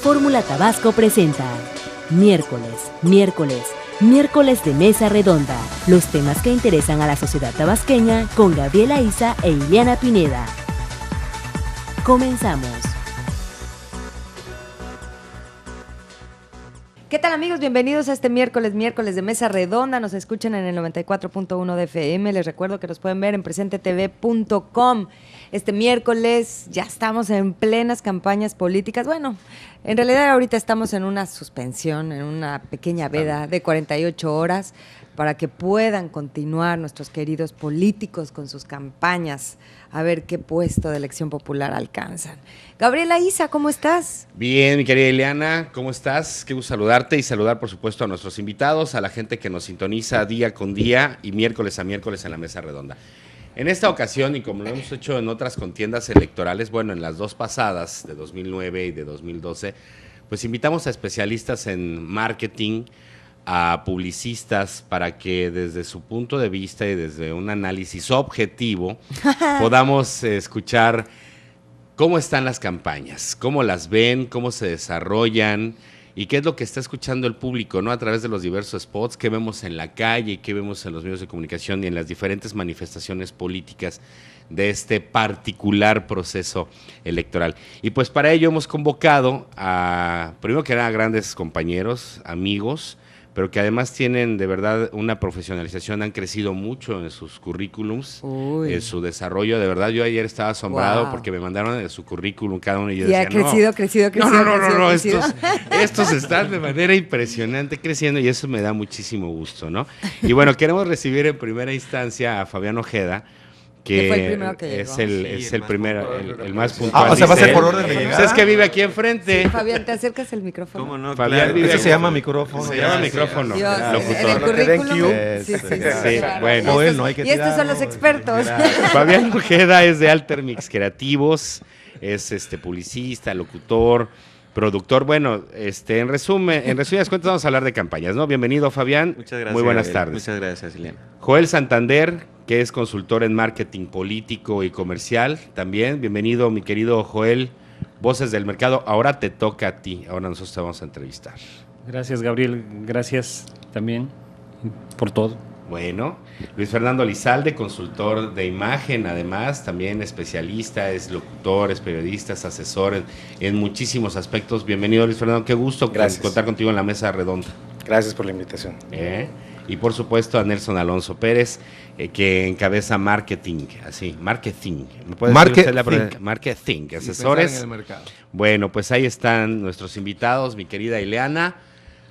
Fórmula Tabasco presenta Miércoles de Mesa Redonda. Los temas que interesan a la sociedad tabasqueña con Gabriela Isa e Ileana Pineda. Comenzamos. ¿Qué tal, amigos? Bienvenidos a este miércoles de Mesa Redonda. Nos escuchan en el 94.1 de FM. Les recuerdo que nos pueden ver en presentetv.com. Este miércoles ya estamos en plenas campañas políticas. Bueno, en realidad ahorita estamos en una suspensión, en una pequeña veda de 48 horas para que puedan continuar nuestros queridos políticos con sus campañas, a ver qué puesto de elección popular alcanzan. Gabriela Isa, ¿cómo estás? Bien, mi querida Ileana, ¿cómo estás? Qué gusto saludarte y saludar, por supuesto, a nuestros invitados, a la gente que nos sintoniza día con día y miércoles a miércoles en la Mesa Redonda. En esta ocasión, y como lo hemos hecho en otras contiendas electorales, bueno, en las dos pasadas, de 2009 y de 2012, pues invitamos a especialistas en marketing, a publicistas, para que desde su punto de vista y desde un análisis objetivo podamos escuchar cómo están las campañas, cómo las ven, cómo se desarrollan y qué es lo que está escuchando el público, ¿no? A través de los diversos spots que vemos en la calle, que vemos en los medios de comunicación y en las diferentes manifestaciones políticas de este particular proceso electoral. Y pues para ello hemos convocado a, primero que nada, grandes compañeros, amigos, pero que además tienen de verdad una profesionalización, han crecido mucho en sus currículums, en su desarrollo. De verdad, yo ayer estaba asombrado porque me mandaron su currículum cada uno y yo decía, crecido. Estos están de manera impresionante creciendo y eso me da muchísimo gusto, ¿no? Y bueno, queremos recibir en primera instancia a Fabián Ojeda, que fue el primero que es llegó. el más puntual. O sea, va a ser por orden de llegada. Es que vive aquí enfrente. Sí, Fabián, te acercas el micrófono. ¿Cómo no? Fabián Claro. vive Eso aquí. se llama micrófono. Se llama micrófono. Dios, Locutor. en el currículum. Sí, Sí, bueno. O él no hay que Y estos son los expertos. Fabián Ojeda es de Altermix Creativos, es publicista, locutor, productor. Bueno, en resumidas cuentas vamos a hablar de campañas, ¿no? Bienvenido, Fabián. Muchas gracias. Muy buenas tardes. Muchas gracias, Ileana. Joel Santander, que es consultor en marketing político y comercial, también. Bienvenido, mi querido Joel. Voces del mercado. Ahora te toca a ti. Ahora nosotros te vamos a entrevistar. Gracias, Gabriel. Gracias también por todo. Bueno, Luis Fernando Lizalde, consultor de imagen, además, también especialista, es locutor, es periodista, es asesor en muchísimos aspectos. Bienvenido, Luis Fernando, qué gusto contar contigo en la Mesa Redonda. Gracias por la invitación. Y por supuesto a Nelson Alonso Pérez, que encabeza marketing, marketing. ¿Me puede decir usted la palabra? Marketing, asesores. En el mercado. Bueno, pues ahí están nuestros invitados, mi querida Ileana.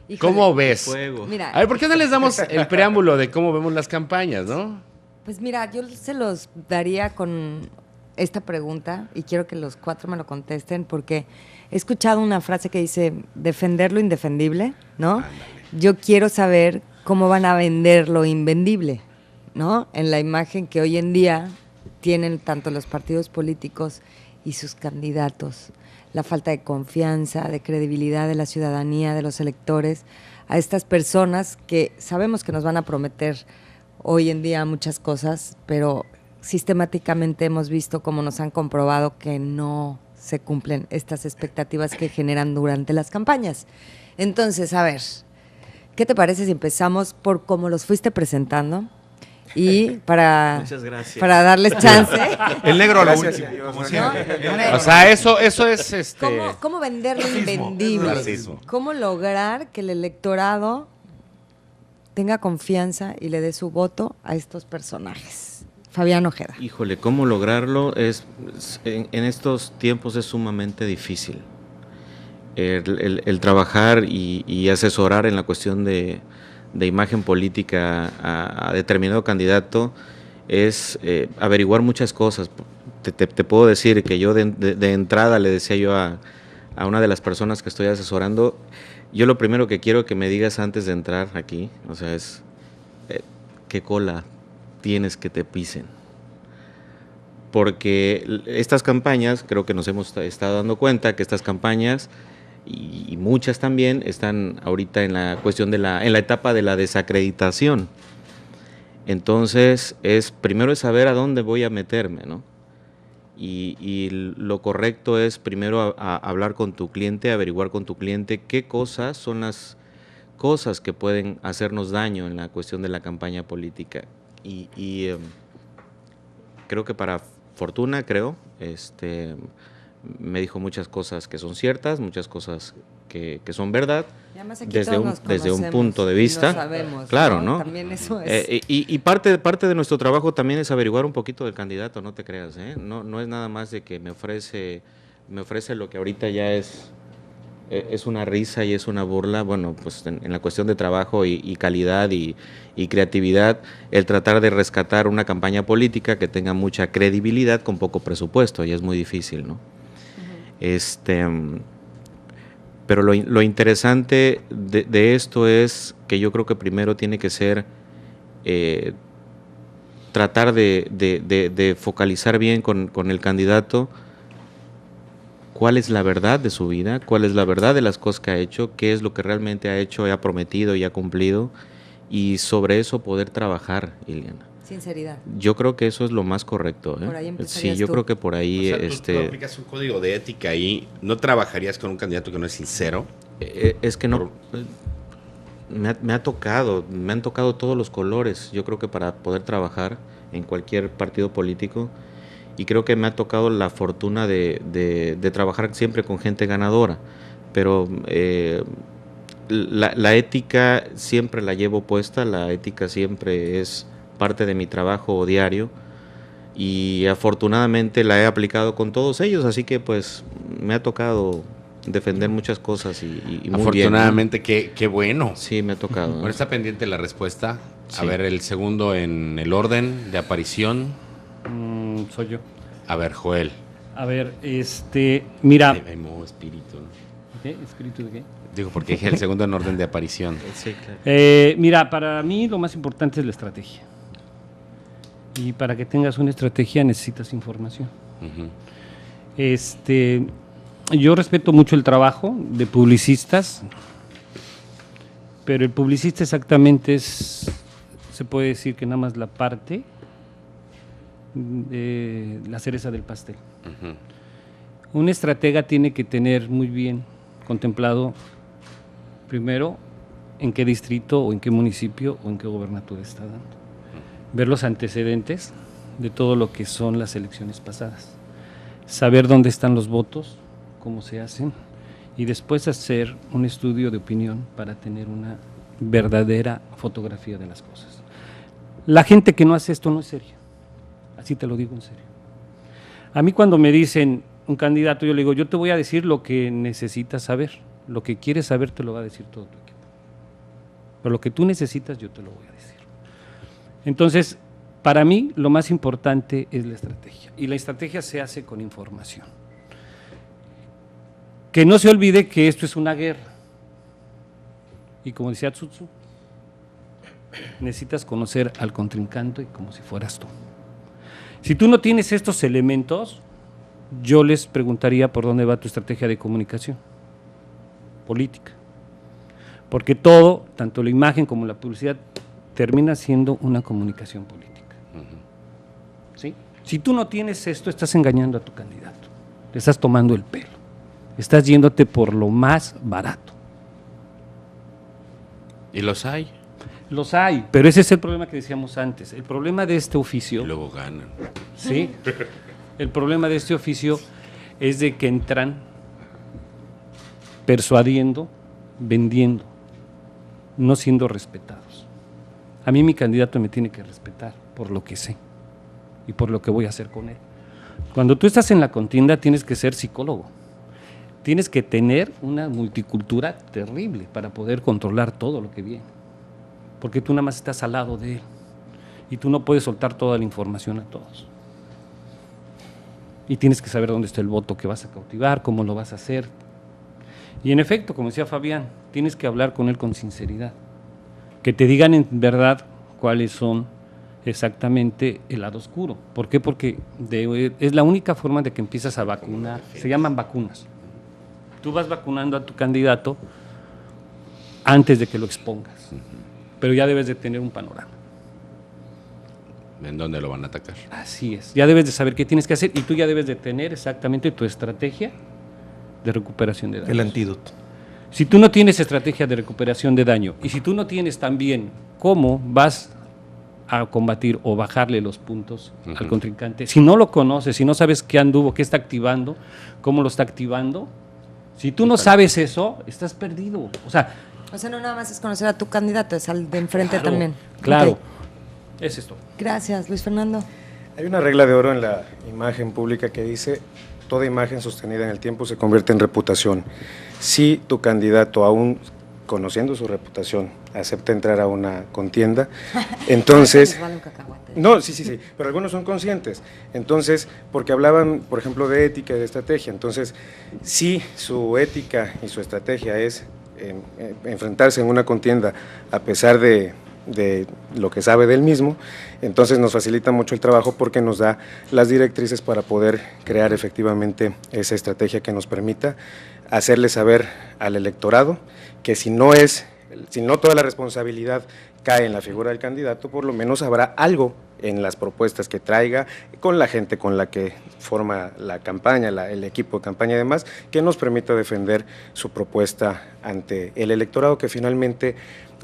Híjole. ¿Cómo ves? Fuego. Mira, A ver, ¿por qué no les damos el preámbulo de cómo vemos las campañas, no? pues mira, yo se los daría con esta pregunta y quiero que los cuatro me lo contesten porque he escuchado una frase que dice defender lo indefendible, ¿no? Ándale. Yo quiero saber cómo van a vender lo invendible, ¿no? En la imagen que hoy en día tienen tanto los partidos políticos y sus candidatos, la falta de confianza, de credibilidad de la ciudadanía, de los electores, a estas personas que sabemos que nos van a prometer hoy en día muchas cosas, pero sistemáticamente hemos visto cómo nos han comprobado que no se cumplen estas expectativas que generan durante las campañas. Entonces, a ver, ¿qué te parece si empezamos por cómo los fuiste presentando? Y Muchas gracias. para darles chance. El negro a lo Gracias, último, Dios, como ¿no? siempre. O sea, eso es ¿Cómo vender lo invendible? racismo. ¿Cómo lograr que el electorado tenga confianza y le dé su voto a estos personajes? Fabián Ojeda. Híjole, ¿cómo lograrlo? En estos tiempos es sumamente difícil. El trabajar y asesorar en la cuestión de imagen política a determinado candidato es averiguar muchas cosas. Te puedo decir que yo de entrada le decía yo a una de las personas que estoy asesorando, yo lo primero que quiero que me digas antes de entrar aquí, o sea, es qué cola tienes que te pisen. Porque estas campañas, creo que nos hemos estado dando cuenta que estas campañas y muchas también están ahorita en la cuestión en la etapa de la desacreditación. Entonces, primero es saber a dónde voy a meterme, ¿no? y lo correcto es primero hablar con tu cliente, averiguar con tu cliente qué cosas son las cosas que pueden hacernos daño en la cuestión de la campaña política. Y creo que para fortuna, me dijo muchas cosas que son ciertas, muchas cosas que son verdad, desde un punto de vista. Sabemos, claro, ¿no? También eso es. Y parte de nuestro trabajo también es averiguar un poquito del candidato, no te creas, ¿eh? No es nada más de que me ofrece lo que ahorita ya es una risa y es una burla. Bueno, pues en la cuestión de trabajo y calidad y creatividad, el tratar de rescatar una campaña política que tenga mucha credibilidad con poco presupuesto, y es muy difícil, ¿no? Pero lo interesante de esto es que yo creo que primero tiene que ser tratar de focalizar bien con el candidato cuál es la verdad de su vida, cuál es la verdad de las cosas que ha hecho, qué es lo que realmente ha hecho, ha prometido y ha cumplido, y sobre eso poder trabajar, Ileana. Sinceridad. Yo creo que eso es lo más correcto, ¿eh? Por ahí empezarías sí, yo tú. creo que por ahí... O sea, tú aplicas un código de ética y no trabajarías con un candidato que no es sincero. Es que no... Me han tocado todos los colores, yo creo que para poder trabajar en cualquier partido político, y creo que me ha tocado la fortuna de trabajar siempre con gente ganadora, pero la ética siempre la llevo puesta, la ética siempre es parte de mi trabajo diario, y afortunadamente la he aplicado con todos ellos, así que pues me ha tocado defender muchas cosas y muy afortunadamente, bien, ¿no? qué bueno. Sí, me ha tocado. Bueno, está pendiente la respuesta. Sí. A ver, el segundo en el orden de aparición. Soy yo. A ver, Joel. A ver, mira. Hay modo espíritu, ¿no? ¿Qué? ¿Espíritu de qué? Digo, porque dije el segundo en orden de aparición. Sí, claro. Mira, para mí lo más importante es la estrategia. Y para que tengas una estrategia necesitas información. Uh-huh. Yo respeto mucho el trabajo de publicistas, pero el publicista exactamente se puede decir que nada más la parte de la cereza del pastel. Uh-huh. Un estratega tiene que tener muy bien contemplado primero en qué distrito o en qué municipio o en qué gobernatura está dando. Ver los antecedentes de todo lo que son las elecciones pasadas, saber dónde están los votos, cómo se hacen, y después hacer un estudio de opinión para tener una verdadera fotografía de las cosas. La gente que no hace esto no es seria, así te lo digo en serio. A mí cuando me dicen un candidato, yo le digo, yo te voy a decir lo que necesitas saber, lo que quieres saber te lo va a decir todo tu equipo, pero lo que tú necesitas yo te lo voy a decir. Entonces, para mí lo más importante es la estrategia, y la estrategia se hace con información. Que no se olvide que esto es una guerra, y como decía Tzu Tzu, necesitas conocer al contrincante como si fueras tú. Si tú no tienes estos elementos, yo les preguntaría por dónde va tu estrategia de comunicación política, porque todo, tanto la imagen como la publicidad, termina siendo una comunicación política. Uh-huh. ¿Sí? Si tú no tienes esto, estás engañando a tu candidato, le estás tomando el pelo, estás yéndote por lo más barato. ¿Y los hay? Los hay, pero ese es el problema que decíamos antes. El problema de este oficio... Y luego ganan. Sí. El problema de este oficio es de que entran persuadiendo, vendiendo, no siendo respetados. A mí mi candidato me tiene que respetar por lo que sé y por lo que voy a hacer con él. Cuando tú estás en la contienda tienes que ser psicólogo. Tienes que tener una multicultura terrible para poder controlar todo lo que viene. Porque tú nada más estás al lado de él y tú no puedes soltar toda la información a todos. Y tienes que saber dónde está el voto que vas a cautivar, cómo lo vas a hacer. Y en efecto, como decía Fabián, tienes que hablar con él con sinceridad. Que te digan en verdad cuáles son exactamente el lado oscuro. ¿Por qué? Porque es la única forma de que empiezas a vacunar. Se llaman vacunas. Tú vas vacunando a tu candidato antes de que lo expongas, pero ya debes de tener un panorama. ¿En dónde lo van a atacar? Así es. Ya debes de saber qué tienes que hacer y tú ya debes de tener exactamente tu estrategia de recuperación de daños. El antídoto. Si tú no tienes estrategia de recuperación de daño y si tú no tienes también cómo vas a combatir o bajarle los puntos al contrincante, si no lo conoces, si no sabes qué anduvo, qué está activando, cómo lo está activando, si tú no sabes eso, estás perdido. O sea, no nada más es conocer a tu candidato, es al de enfrente también. Claro, Ok. es esto. Gracias, Luis Fernando. Hay una regla de oro en la imagen pública que dice: toda imagen sostenida en el tiempo se convierte en reputación. Si tu candidato, aún conociendo su reputación, acepta entrar a una contienda, entonces... No, sí, pero algunos son conscientes. Entonces, porque hablaban, por ejemplo, de ética y de estrategia, entonces, si su ética y su estrategia es enfrentarse en una contienda a pesar de lo que sabe del mismo, entonces nos facilita mucho el trabajo porque nos da las directrices para poder crear efectivamente esa estrategia que nos permita hacerle saber al electorado que si no toda la responsabilidad cae en la figura del candidato, por lo menos habrá algo en las propuestas que traiga, con la gente con la que forma la campaña, el equipo de campaña y demás, que nos permita defender su propuesta ante el electorado, que finalmente,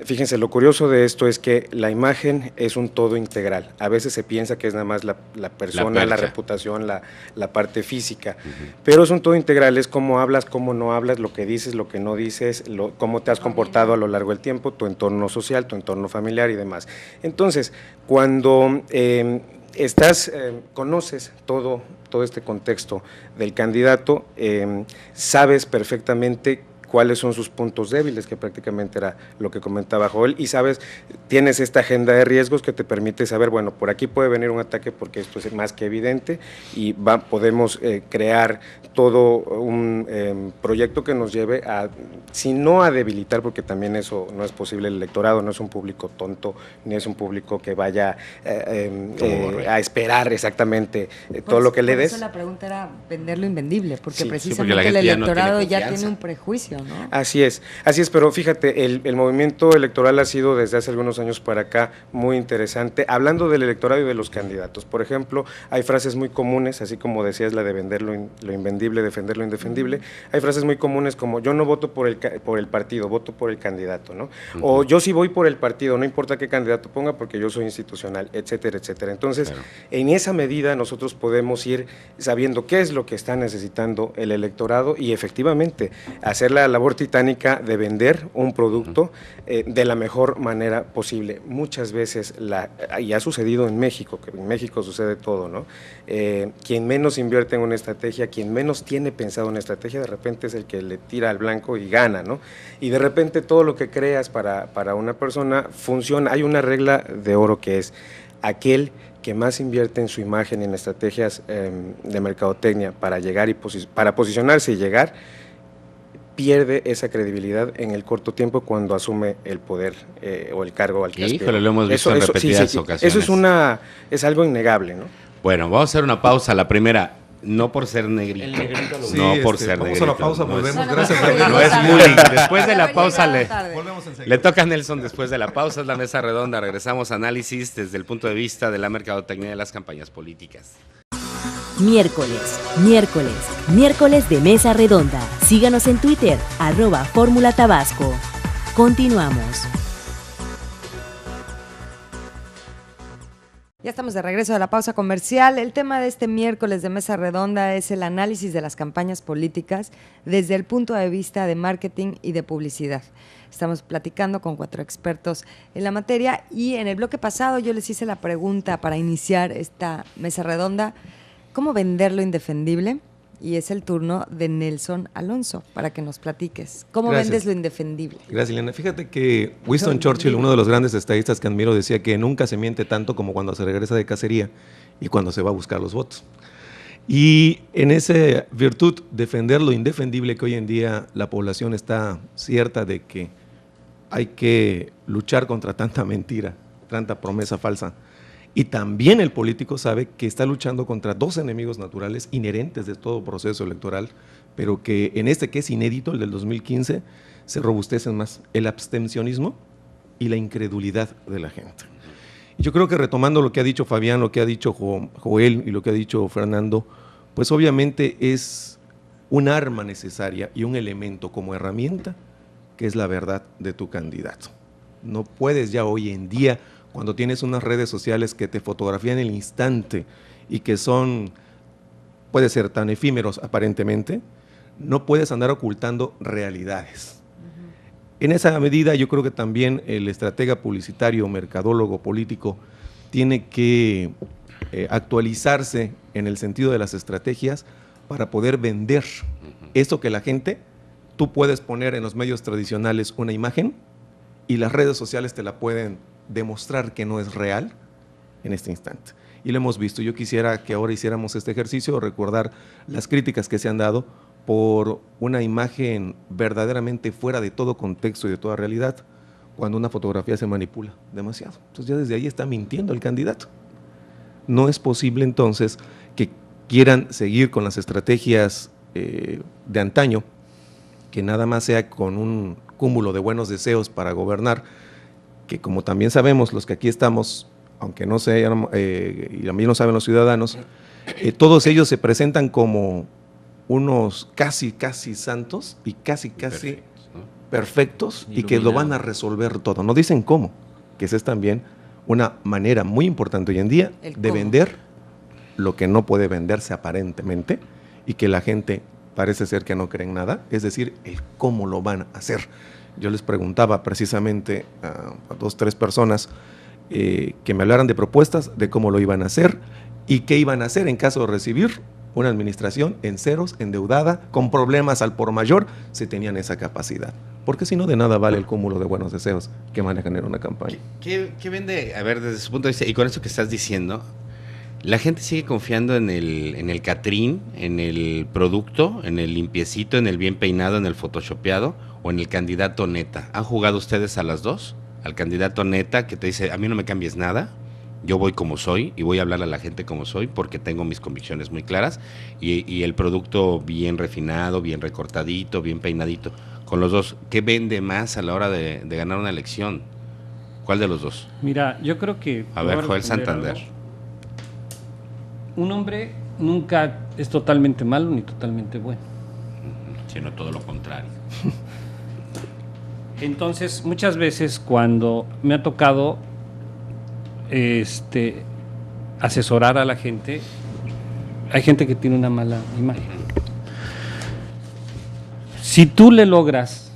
fíjense, lo curioso de esto es que la imagen es un todo integral. A veces se piensa que es nada más la persona, la reputación, la parte física, pero es un todo integral, es cómo hablas, cómo no hablas, lo que dices, lo que no dices, cómo te has comportado a lo largo del tiempo, tu entorno social, tu entorno familiar y demás. Entonces, cuando conoces todo este contexto del candidato, sabes perfectamente cuáles son sus puntos débiles, que prácticamente era lo que comentaba Joel, y sabes, tienes esta agenda de riesgos que te permite saber, bueno, por aquí puede venir un ataque porque esto es más que evidente, y podemos crear todo un proyecto que nos lleve a, si no a debilitar, porque también eso no es posible, el electorado no es un público tonto, ni es un público que vaya a esperar exactamente todo lo que le des. Por eso la pregunta era vender lo invendible, porque Sí, precisamente porque la el gente electorado ya no tiene ya confianza. tiene un prejuicio, ¿no? Así es, pero fíjate, el movimiento electoral ha sido desde hace algunos años para acá muy interesante, hablando del electorado y de los candidatos. Por ejemplo, hay frases muy comunes, así como decías la de vender lo invendible, defender lo indefendible, hay frases muy comunes como: yo no voto por el partido, voto por el candidato, ¿no? O yo sí voy por el partido, no importa qué candidato ponga porque yo soy institucional, etcétera, etcétera. Entonces, en esa medida nosotros podemos ir sabiendo qué es lo que está necesitando el electorado y efectivamente hacer la labor titánica de vender un producto de la mejor manera posible. Muchas veces, y ha sucedido en México, que en México sucede todo, ¿no? Quien menos invierte en una estrategia, quien menos tiene pensado una estrategia, de repente es el que le tira al blanco y gana, ¿no? Y de repente todo lo que creas para una persona funciona. Hay una regla de oro que es: aquel que más invierte en su imagen, en estrategias de mercadotecnia para llegar para posicionarse y llegar, pierde esa credibilidad en el corto tiempo cuando asume el poder o el cargo al que aspira. Híjole, lo hemos visto en repetidas ocasiones. Eso es algo innegable, ¿no? Bueno, vamos a hacer una pausa. La primera, no por ser negrito. El negrito lo No por ser vamos negrito. a la pausa, no volvemos. es- Gracias, No Gabriel. es muy. Después de la pausa Volvemos enseguida. le toca a Nelson después de la pausa. Es la mesa redonda. Regresamos a análisis desde el punto de vista de la mercadotecnia de las campañas políticas. Miércoles de Mesa Redonda. Síganos en Twitter, @Fórmula Tabasco. Continuamos. Ya estamos de regreso de la pausa comercial. El tema de este miércoles de Mesa Redonda es el análisis de las campañas políticas desde el punto de vista de marketing y de publicidad. Estamos platicando con 4 expertos en la materia y en el bloque pasado yo les hice la pregunta para iniciar esta Mesa Redonda: ¿cómo vender lo indefendible? Y es el turno de Nelson Alonso para que nos platiques. ¿Cómo Gracias. vendes lo indefendible? Gracias, Liliana. Fíjate que Winston Churchill, uno de los grandes estadistas que admiro, decía que nunca se miente tanto como cuando se regresa de cacería y cuando se va a buscar los votos. Y en esa virtud, defender lo indefendible, que hoy en día la población está cierta de que hay que luchar contra tanta mentira, tanta promesa falsa. Y también el político sabe que está luchando contra 2 enemigos naturales inherentes de todo proceso electoral, pero que en este que es inédito, el del 2015, se robustecen más: el abstencionismo y la incredulidad de la gente. Yo creo que retomando lo que ha dicho Fabián, lo que ha dicho Joel y lo que ha dicho Fernando, pues obviamente es un arma necesaria y un elemento como herramienta que es la verdad de tu candidato. No puedes ya hoy en día, cuando tienes unas redes sociales que te fotografían el instante y que son, puede ser tan efímeros aparentemente, no puedes andar ocultando realidades. En esa medida yo creo que también el estratega publicitario, mercadólogo, político, tiene que actualizarse en el sentido de las estrategias para poder vender eso que la gente, tú puedes poner en los medios tradicionales una imagen y las redes sociales te la pueden demostrar que no es real en este instante. Y lo hemos visto. Yo quisiera que ahora hiciéramos este ejercicio, recordar las críticas que se han dado por una imagen verdaderamente fuera de todo contexto y de toda realidad, cuando una fotografía se manipula demasiado. Entonces ya desde ahí está mintiendo el candidato. No es posible entonces que quieran seguir con las estrategias de antaño, que nada más sea con un cúmulo de buenos deseos para gobernar, que como también sabemos los que aquí estamos, aunque no sean, y también lo saben los ciudadanos, todos ellos se presentan como unos casi santos y casi perfectos y que lo van a resolver todo. No dicen cómo, que esa es también una manera muy importante hoy en día de vender lo que no puede venderse aparentemente y que la gente parece ser que no cree en nada, es decir, el cómo lo van a hacer. Yo les preguntaba precisamente a 2, 3 personas que me hablaran de propuestas de cómo lo iban a hacer y qué iban a hacer en caso de recibir una administración en ceros, endeudada, con problemas al por mayor, si tenían esa capacidad. Porque si no, de nada vale el cúmulo de buenos deseos que manejan en una campaña. ¿Qué vende? A ver, desde su punto de vista, y con eso que estás diciendo, la gente sigue confiando en el catrín, en el producto, en el limpiecito, en el bien peinado, en el photoshopeado, o en el candidato neta. ¿Han jugado ustedes a las dos? Al candidato neta que te dice, a mí no me cambies nada, yo voy como soy y voy a hablar a la gente como soy porque tengo mis convicciones muy claras, y el producto bien refinado, bien recortadito, bien peinadito. Con los dos, ¿qué vende más a la hora de ganar una elección? ¿Cuál de los dos? Mira, yo creo que... A ver, Joel Santander. Un hombre nunca es totalmente malo ni totalmente bueno. Sino todo lo contrario. Entonces, muchas veces cuando me ha tocado asesorar a la gente, hay gente que tiene una mala imagen. Si tú le logras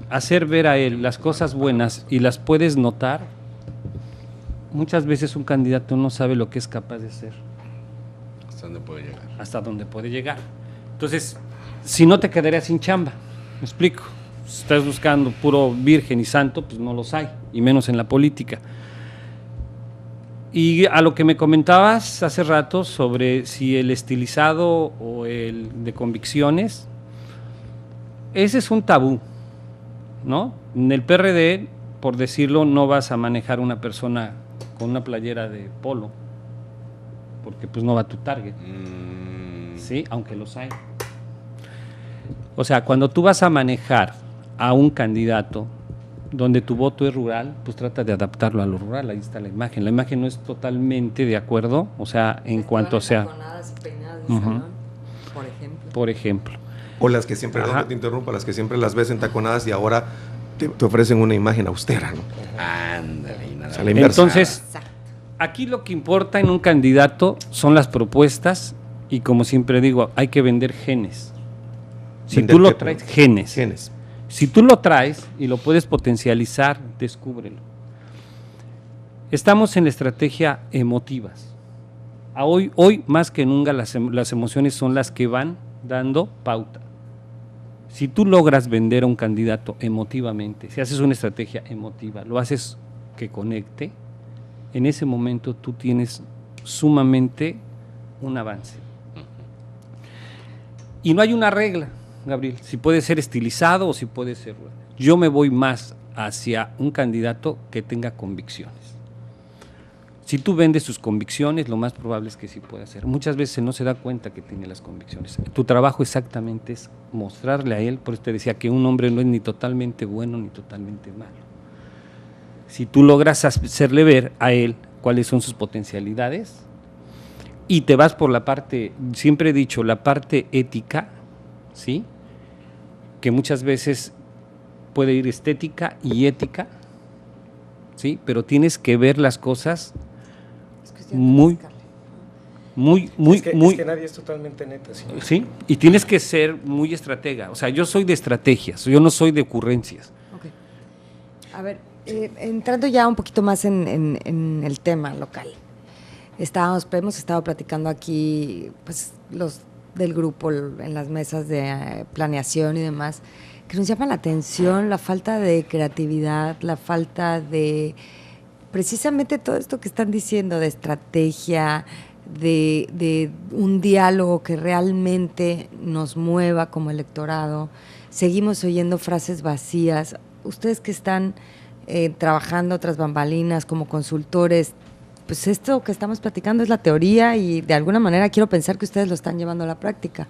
hacer ver a él las cosas buenas y las puedes notar, muchas veces un candidato no sabe lo que es capaz de hacer. ¿Hasta dónde puede llegar? Hasta dónde puede llegar. Entonces, si no, te quedarías sin chamba. ¿Me explico? Si estás buscando puro virgen y santo, pues no los hay, y menos en la política. Y a lo que me comentabas hace rato sobre si el estilizado o el de convicciones, ese es un tabú, ¿no? En el PRD, por decirlo, no vas a manejar una persona con una playera de polo, porque pues no va a tu target. Sí, aunque los hay. O sea, cuando tú vas a manejar a un candidato donde tu voto es rural, pues trata de adaptarlo a lo rural. Ahí está la imagen. La imagen no es totalmente de acuerdo, o sea, en cuanto sea... Por ejemplo. O las que siempre, perdón que te interrumpa, las que siempre las ves entaconadas y ahora te ofrecen una imagen austera, ¿no? Ándale, nada. O sea, la inversa. Entonces, aquí lo que importa en un candidato son las propuestas y, como siempre digo, hay que vender genes. Si tú lo traes, genes. Si tú lo traes y lo puedes potencializar, descúbrelo. Estamos en la estrategia emotivas. Hoy más que nunca las emociones son las que van dando pauta. Si tú logras vender a un candidato emotivamente, si haces una estrategia emotiva, lo haces que conecte, en ese momento tú tienes sumamente un avance. Y no hay una regla, Gabriel, si puede ser estilizado o si puede ser... Yo me voy más hacia un candidato que tenga convicciones. Si tú vendes sus convicciones, lo más probable es que sí pueda hacer. Muchas veces no se da cuenta que tiene las convicciones. Tu trabajo exactamente es mostrarle a él, por eso te decía que un hombre no es ni totalmente bueno ni totalmente malo. Si tú logras hacerle ver a él cuáles son sus potencialidades y te vas por la parte, siempre he dicho, la parte ética, ¿sí? Que muchas veces puede ir estética y ética, ¿sí? Pero tienes que ver las cosas muy, Es que nadie es totalmente neta, ¿sí? ¿sí? Y tienes que ser muy estratega. O sea, yo soy de estrategias, yo no soy de ocurrencias. Okay. A ver, entrando ya un poquito más en el tema local. Hemos estado platicando aquí, pues, los del grupo en las mesas de planeación y demás, que nos llama la atención la falta de creatividad, la falta de precisamente todo esto que están diciendo, de estrategia, de un diálogo que realmente nos mueva como electorado. Seguimos oyendo frases vacías. Ustedes que están trabajando tras bambalinas como consultores, pues esto que estamos platicando es la teoría y de alguna manera quiero pensar que ustedes lo están llevando a la práctica.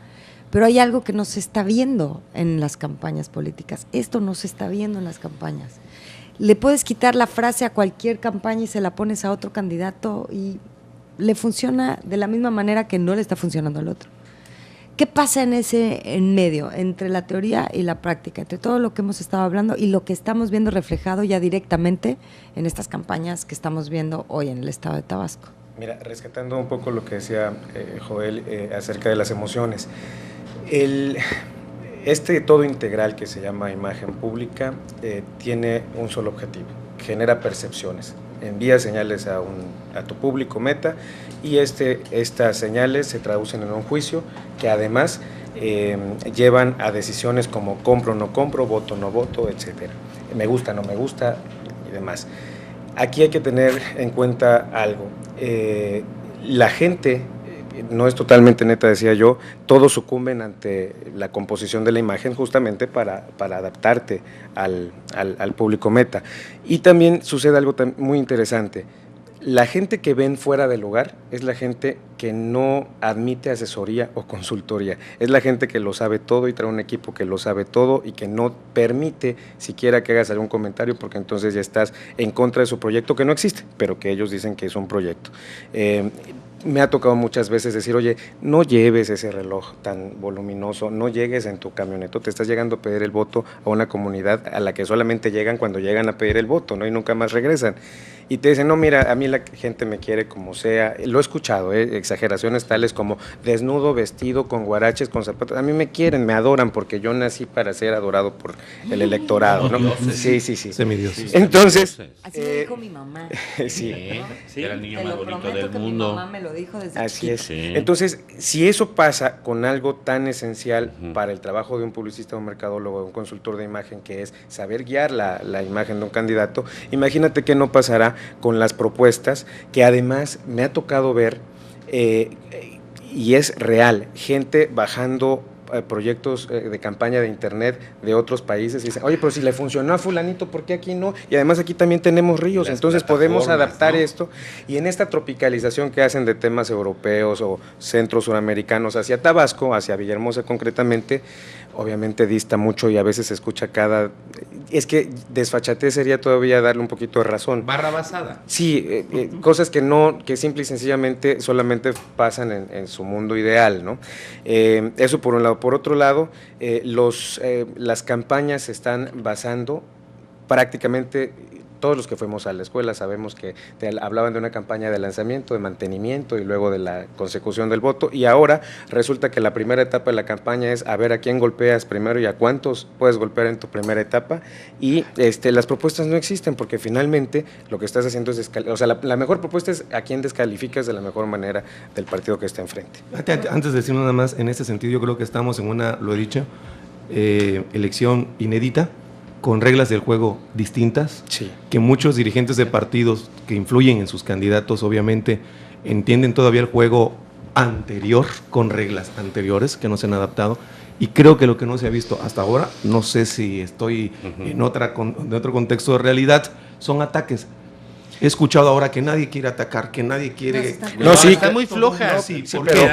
Pero hay algo que no se está viendo en las campañas políticas. Esto no se está viendo en las campañas. Le puedes quitar la frase a cualquier campaña y se la pones a otro candidato y le funciona de la misma manera que no le está funcionando al otro. ¿Qué pasa en medio, entre la teoría y la práctica, entre todo lo que hemos estado hablando y lo que estamos viendo reflejado ya directamente en estas campañas que estamos viendo hoy en el estado de Tabasco? Mira, rescatando un poco lo que decía Joel acerca de las emociones, este todo integral que se llama imagen pública tiene un solo objetivo: genera percepciones, envía señales a tu público meta y estas señales se traducen en un juicio que además llevan a decisiones como compro o no compro, voto o no voto, etcétera, me gusta o no me gusta y demás. Aquí hay que tener en cuenta algo, la gente no es totalmente neta, decía yo, todos sucumben ante la composición de la imagen justamente para adaptarte al público meta. Y también sucede algo muy interesante. La gente que ven fuera del lugar es la gente que no admite asesoría o consultoría. Es la gente que lo sabe todo y trae un equipo que lo sabe todo y que no permite siquiera que hagas algún comentario porque entonces ya estás en contra de su proyecto que no existe, pero que ellos dicen que es un proyecto. Me ha tocado muchas veces decir, oye, no lleves ese reloj tan voluminoso, no llegues en tu camioneta, te estás llegando a pedir el voto a una comunidad a la que solamente llegan cuando llegan a pedir el voto, ¿no? Y nunca más regresan. Y te dicen, no, mira, a mí la gente me quiere como sea. Lo he escuchado, exageraciones tales como desnudo, vestido, con guaraches, con zapatos. A mí me quieren, me adoran porque yo nací para ser adorado por el electorado, ¿no? Sí. Semidioses. Entonces, así me dijo mi mamá. Sí. Era el niño Te más lo bonito prometo del que mundo. mi mamá me lo dijo desde Así chiquito. es. Sí. Entonces, si eso pasa con algo tan esencial para el trabajo de un publicista, un mercadólogo, de un consultor de imagen, que es saber guiar la imagen de un candidato, imagínate qué no pasará con las propuestas, que además me ha tocado ver, y es real, gente bajando proyectos de campaña de internet de otros países y dicen, oye, pero si le funcionó a fulanito, ¿por qué aquí no? Y además aquí también tenemos ríos, entonces podemos adaptar, ¿no?, esto. Y en esta tropicalización que hacen de temas europeos o centros suramericanos hacia Tabasco, hacia Villahermosa concretamente, obviamente dista mucho y a veces se escucha es que desfachatez sería todavía darle un poquito de razón. Barra basada. Sí, cosas que simple y sencillamente solamente pasan en su mundo ideal, ¿no? Eso por un lado. Por otro lado, las campañas se están basando prácticamente, todos los que fuimos a la escuela sabemos que te hablaban de una campaña de lanzamiento, de mantenimiento y luego de la consecución del voto, y ahora resulta que la primera etapa de la campaña es a ver a quién golpeas primero y a cuántos puedes golpear en tu primera etapa, y las propuestas no existen porque finalmente lo que estás haciendo es la mejor propuesta es a quién descalificas de la mejor manera del partido que está enfrente. Antes de decir nada más, en este sentido yo creo que estamos en una, lo he dicho, elección inédita, con reglas del juego distintas, sí, que muchos dirigentes de partidos que influyen en sus candidatos obviamente entienden todavía el juego anterior, con reglas anteriores que no se han adaptado, y creo que lo que no se ha visto hasta ahora, no sé si estoy en otro contexto de realidad, son ataques. He escuchado ahora que nadie quiere atacar, que nadie quiere... No, sí, está muy floja. Sí,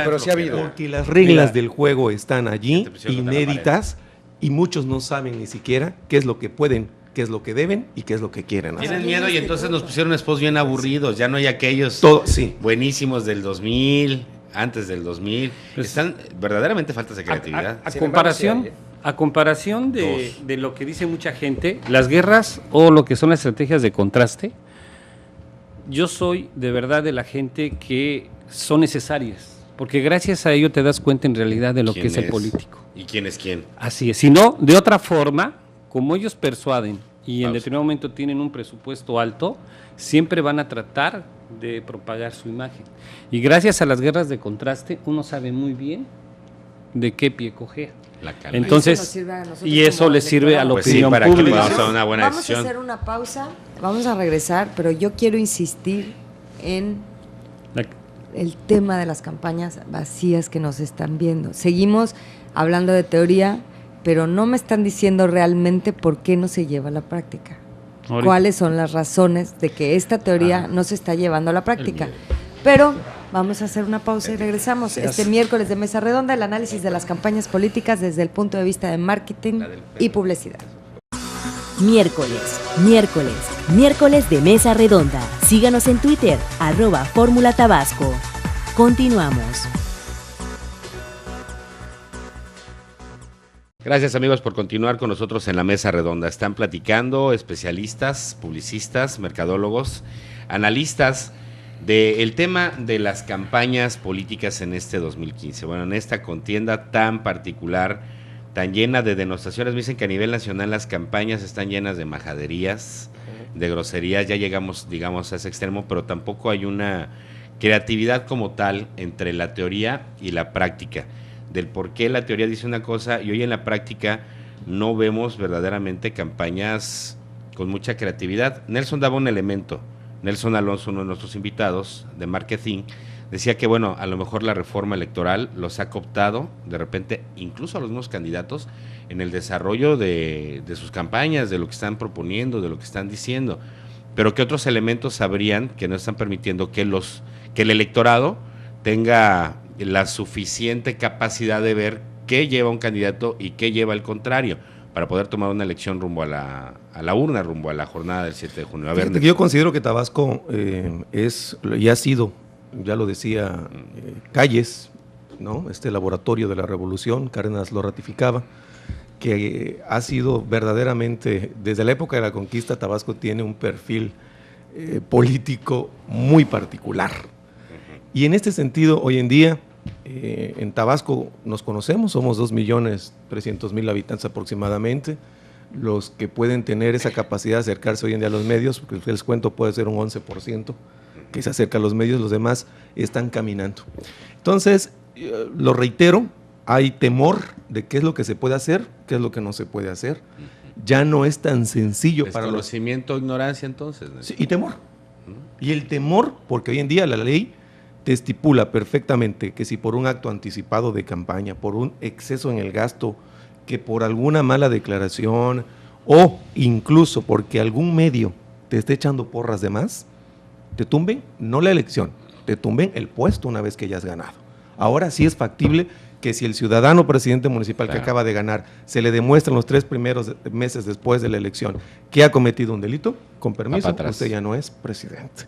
pero sí ha habido. Porque las reglas del juego están allí, inéditas, y muchos no saben ni siquiera qué es lo que pueden, qué qué es lo que deben y qué es lo que quieren hacer. Tienen miedo y entonces nos pusieron spots bien aburridos, ya no hay aquellos Sí. buenísimos del 2000, antes del 2000. Pues, están verdaderamente faltas de creatividad. A comparación de lo que dice mucha gente, las guerras o lo que son las estrategias de contraste, yo soy de verdad de la gente que son necesarias, porque gracias a ello te das cuenta en realidad de lo que es el político. ¿Y quién es quién? Así es, si no, de otra forma, como ellos persuaden y en Pausa. determinado momento tienen un presupuesto alto, siempre van a tratar de propagar su imagen. Y gracias a las guerras de contraste, uno sabe muy bien de qué pie cojea. La calma. Entonces, y eso le sirve a la Pues sí, opinión para que pública. podamos tomar una buena Vamos decisión. a hacer una pausa, vamos a regresar, pero yo quiero insistir en el tema de las campañas vacías que nos están viendo. Seguimos hablando de teoría, pero no me están diciendo realmente por qué no se lleva a la práctica. Ahorita. ¿Cuáles son las razones de que esta teoría no se está llevando a la práctica? Pero vamos a hacer una pausa y regresamos. Este miércoles de Mesa Redonda, el análisis de las campañas políticas desde el punto de vista de marketing y publicidad. Miércoles de Mesa Redonda. Síganos en Twitter, @Fórmula Tabasco. Continuamos. Gracias amigos por continuar con nosotros en la Mesa Redonda. Están platicando especialistas, publicistas, mercadólogos, analistas del tema de las campañas políticas en este 2015. Bueno, en esta contienda tan particular, tan llena de denostaciones, me dicen que a nivel nacional las campañas están llenas de majaderías, de groserías, ya llegamos, digamos, a ese extremo, pero tampoco hay una creatividad como tal entre la teoría y la práctica, del por qué la teoría dice una cosa y hoy en la práctica no vemos verdaderamente campañas con mucha creatividad. Nelson daba un elemento. Nelson Alonso, uno de nuestros invitados de marketing, decía que bueno, a lo mejor la reforma electoral los ha cooptado de repente, incluso a los mismos candidatos, en el desarrollo de sus campañas, de lo que están proponiendo, de lo que están diciendo, pero que otros elementos habrían que no están permitiendo que el electorado tenga la suficiente capacidad de ver qué lleva un candidato y qué lleva el contrario, para poder tomar una elección rumbo a la urna, rumbo a la jornada del 7 de junio. A ver, Yo considero que Tabasco es y ha sido, ya lo decía Calles, ¿no? Este laboratorio de la revolución, Cárdenas lo ratificaba, que ha sido verdaderamente, desde la época de la conquista, Tabasco tiene un perfil político muy particular. Y en este sentido, hoy en día, en Tabasco nos conocemos, somos 2.300.000 habitantes aproximadamente, los que pueden tener esa capacidad de acercarse hoy en día a los medios, porque les cuento puede ser un 11% que se acerca a los medios, los demás están caminando. Entonces, lo reitero, hay temor de qué es lo que se puede hacer, qué es lo que no se puede hacer. Ya no es tan sencillo para los... Desconocimiento, ignorancia entonces, ¿no? Sí, y temor. Y el temor, porque hoy en día la ley te estipula perfectamente que si por un acto anticipado de campaña, por un exceso en el gasto, que por alguna mala declaración o incluso porque algún medio te esté echando porras de más, te tumben no la elección, te tumben el puesto una vez que ya has ganado. Ahora sí es factible que si el ciudadano presidente municipal que acaba de ganar se le demuestra en los 3 primeros meses después de la elección que ha cometido un delito, con permiso, usted ya no es presidente.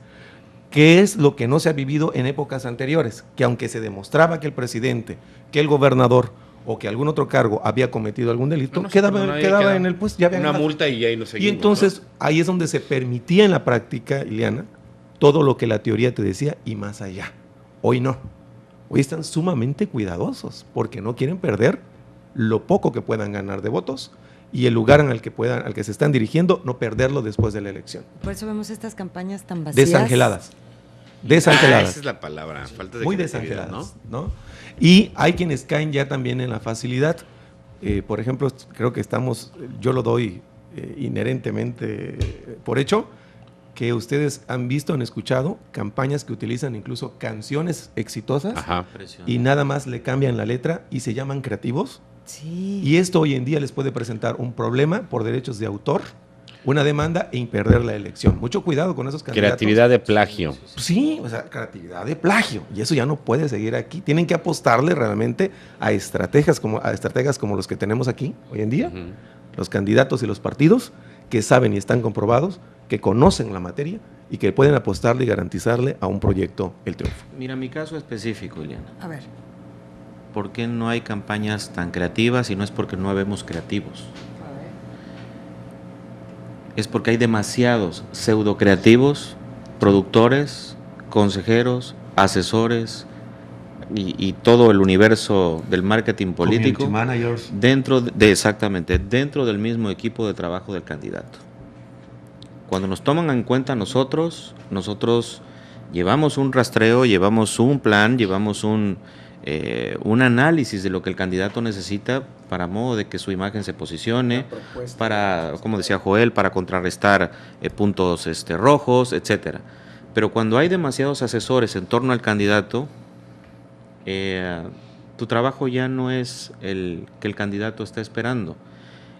¿Qué es lo que no se ha vivido en épocas anteriores? Que aunque se demostraba que el presidente, que el gobernador o que algún otro cargo había cometido algún delito, quedaba en el puesto, ya había una ganado. multa y ahí no seguimos. Y entonces ahí es donde se permitía en la práctica, Ileana, todo lo que la teoría te decía y más allá. Hoy no. Hoy están sumamente cuidadosos porque no quieren perder lo poco que puedan ganar de votos y el lugar en el que al que se están dirigiendo, no perderlo después de la elección. Por eso vemos estas campañas tan vacías. Desangeladas. Esa es la palabra, falta de muy creatividad, desangeladas, ¿no? Y hay quienes caen ya también en la facilidad. Por ejemplo, creo que yo lo doy inherentemente por hecho, que ustedes han visto, han escuchado campañas que utilizan incluso canciones exitosas. Ajá. Y nada más le cambian la letra y se llaman creativos. Sí. Y esto hoy en día les puede presentar un problema por derechos de autor, una demanda e perder la elección. Mucho cuidado con esos candidatos. Creatividad de plagio. Sí, o sea, creatividad de plagio. Y eso ya no puede seguir aquí. Tienen que apostarle realmente a estrategas como los que tenemos aquí hoy en día, los candidatos y los partidos, que saben y están comprobados, que conocen la materia y que pueden apostarle y garantizarle a un proyecto el triunfo. Mira, mi caso específico, Ileana. A ver. ¿Por qué no hay campañas tan creativas? Y no es porque no habemos creativos. Es porque hay demasiados pseudo creativos, productores, consejeros, asesores y todo el universo del marketing político exactamente, dentro del mismo equipo de trabajo del candidato. Cuando nos toman en cuenta nosotros llevamos un rastreo, llevamos un plan, llevamos un análisis de lo que el candidato necesita para modo de que su imagen se posicione, para, como decía Joel, para contrarrestar puntos rojos, etcétera. Pero cuando hay demasiados asesores en torno al candidato, tu trabajo ya no es el que el candidato está esperando.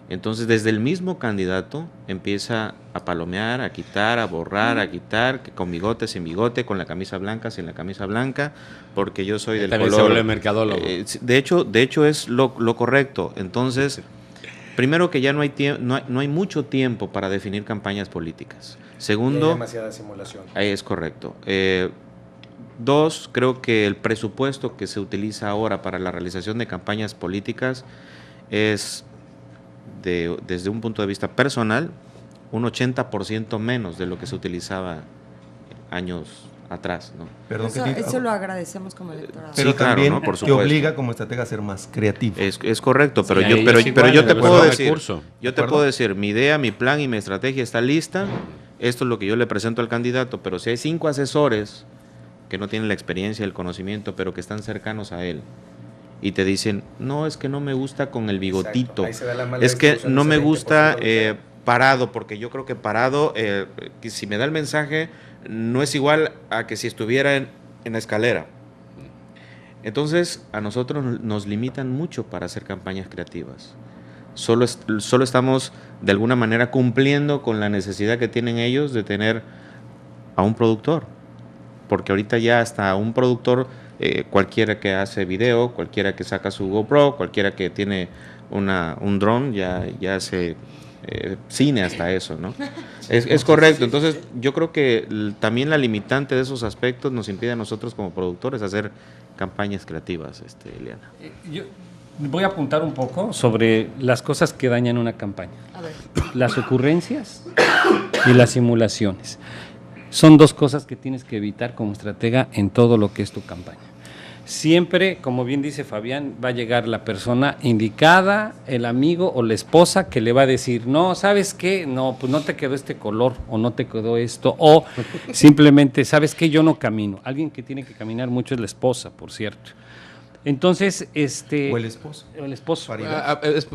Entonces, desde el mismo candidato empieza a palomear, a quitar, a borrar, a quitar, que con bigote, sin bigote, con la camisa blanca, sin la camisa blanca, porque yo soy del también color. Se vuelve mercadólogo. De hecho es lo correcto. Entonces, primero que ya no hay mucho tiempo para definir campañas políticas. Segundo, hay demasiada simulación. Es correcto. Dos, creo que el presupuesto que se utiliza ahora para la realización de campañas políticas es, desde un punto de vista personal, un 80% menos de lo que se utilizaba años atrás, ¿no? Perdón, Eso lo agradecemos como electorado. Pero Sí, claro, también ¿no? Por te supuesto. obliga como estratega a ser más creativo. Es correcto, pero Sí, yo te puedo decir, ¿De acuerdo? mi idea, mi plan y mi estrategia está lista. Esto es lo que yo le presento al candidato, pero si hay 5 asesores que no tienen la experiencia, el conocimiento, pero que están cercanos a él y te dicen, no, es que no me gusta con el bigotito, es que no me gusta parado, porque yo creo que parado, que si me da el mensaje, no es igual a que si estuviera en la escalera. Entonces, a nosotros nos limitan mucho para hacer campañas creativas. Solo estamos, de alguna manera, cumpliendo con la necesidad que tienen ellos de tener a un productor. Porque ahorita ya hasta un productor, cualquiera que hace video, cualquiera que saca su GoPro, cualquiera que tiene un dron, ya hace cine hasta eso, ¿no? Es correcto. Entonces, yo creo que también la limitante de esos aspectos nos impide a nosotros como productores hacer campañas creativas, Ileana. Yo voy a apuntar un poco sobre las cosas que dañan una campaña. A ver. Las ocurrencias y las simulaciones. Son dos cosas que tienes que evitar como estratega en todo lo que es tu campaña. Siempre, como bien dice Fabián, va a llegar la persona indicada, el amigo o la esposa que le va a decir, no, ¿sabes qué? No, pues no te quedó este color o no te quedó esto, o simplemente, ¿sabes qué? Yo no camino. Alguien que tiene que caminar mucho es la esposa, por cierto. Entonces, O el esposo. El esposo.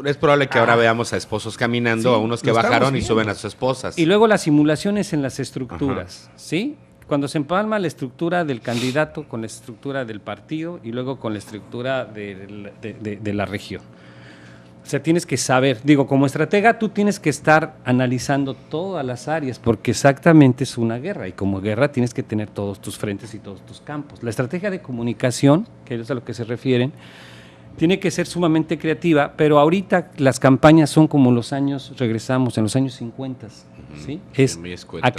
Es probable que ahora veamos a esposos caminando, Sí, a unos que lo estamos bajaron y viendo. suben a sus esposas. Y luego las simulaciones en las estructuras, ¿sí? Cuando se empalma la estructura del candidato con la estructura del partido y luego con la estructura de la región. O sea, tienes que saber, digo, como estratega tú tienes que estar analizando todas las áreas porque exactamente es una guerra y como guerra tienes que tener todos tus frentes y todos tus campos. La estrategia de comunicación, que es a lo que se refieren, tiene que ser sumamente creativa, pero ahorita las campañas son como los años, regresamos en los años 50, ¿sí? Es muy escuetas. a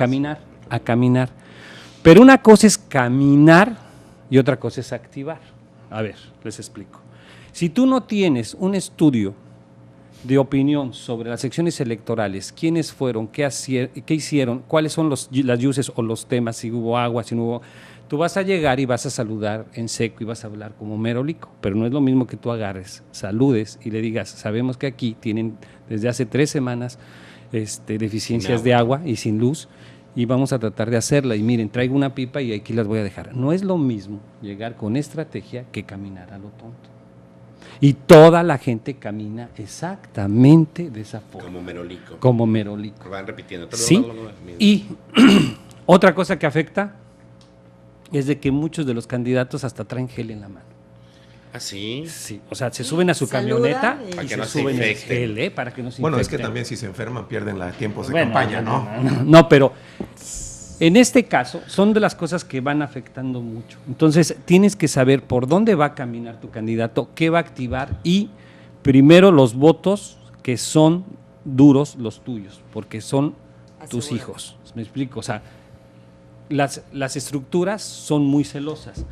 caminar. Pero una cosa es caminar y otra cosa es activar. A ver, les explico. Si tú no tienes un estudio de opinión sobre las secciones electorales, quiénes fueron, qué hicieron, cuáles son las uses o los temas, si hubo agua, si no hubo, tú vas a llegar y vas a saludar en seco y vas a hablar como merolico, pero no es lo mismo que tú agarres, saludes y le digas, sabemos que aquí tienen desde hace 3 semanas deficiencias de agua y sin luz, y vamos a tratar de hacerla, y miren, traigo una pipa y aquí las voy a dejar. No es lo mismo llegar con estrategia que caminar a lo tonto. Y toda la gente camina exactamente de esa forma. Como merolico. Van repitiendo. Sí, y otra cosa que afecta es de que muchos de los candidatos hasta traen gel en la mano. ¿Ah, sí? Sí, o sea, se suben a su Saludan camioneta y- y Para que se no se suben el infecten. gel, para que no se Bueno, es que infecten. también si se enferman pierden los tiempos de Bueno, campaña, ¿no? No, pero en este caso son de las cosas que van afectando mucho. Entonces tienes que saber por dónde va a caminar tu candidato, qué va a activar y primero los votos que son duros los tuyos, porque son tus Asegurado. hijos. ¿Me explico? O sea, las estructuras son muy celosas.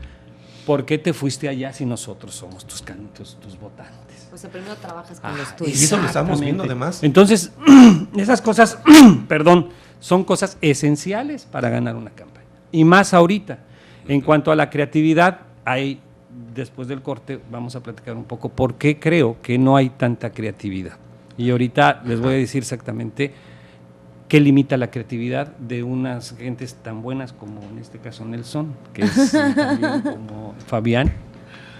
¿Por qué te fuiste allá si nosotros somos tus votantes? O sea, primero trabajas con Ah, los Y tuyos. eso lo estamos Exactamente. viendo además. Entonces, esas cosas, perdón, son cosas esenciales para ganar una campaña. Y más ahorita. En cuanto a la creatividad, después del corte vamos a platicar un poco por qué creo que no hay tanta creatividad. Y ahorita les voy a decir exactamente qué limita la creatividad de unas gentes tan buenas como en este caso Nelson, que es también como Fabián,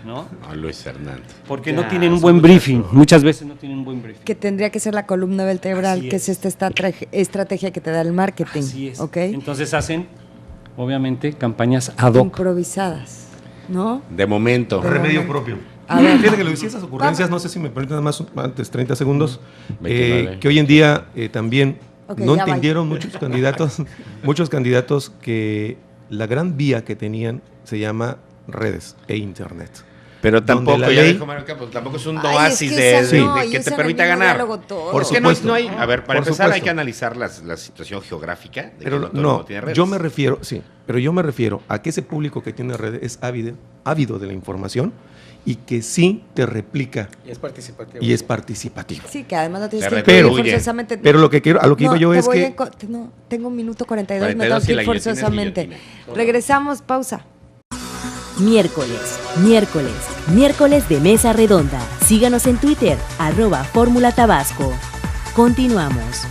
¿no? No, Luis Hernández. Porque no tienen un buen briefing, muchas veces no tienen un buen briefing. Que tendría que ser la columna vertebral, Así que es esta estrategia que te da el marketing. Así es. ¿Ok? Entonces hacen, obviamente, campañas ad hoc. Improvisadas, ¿no? De momento. Remedio propio. A ver. Fíjate que lo decía esas ocurrencias, no sé si me permiten nada más antes, 30 segundos, 29. que hoy en día también Ok, no ya entendieron muchos candidatos que la gran vía que tenían se llama redes e internet. Pero Donde tampoco, la ya ley- dijo Mario Campos, tampoco es un Ay, oasis es que esa de no, y que esa te en el permita mismo ganar. diálogo todo. Por Es que no, supuesto. no hay, a ver, para Por empezar hay supuesto. que analizar la situación geográfica de que Pero todo el no, mundo tiene redes. yo me refiero, sí, pero yo me refiero a que ese público que tiene redes es ávido de la información y que sí te replica Y es participativo. y es participativo. Sí, que además no tienes Te que retribuye. incluir forzosamente. Pero lo que quiero, a lo que iba yo te es voy que en no, tengo un minuto 42, me 42 tengo y que la ir guillotina es forzosamente. guillotina. Regresamos, pausa. Miércoles de Mesa Redonda. Síganos en Twitter, @Fórmula Tabasco. Continuamos.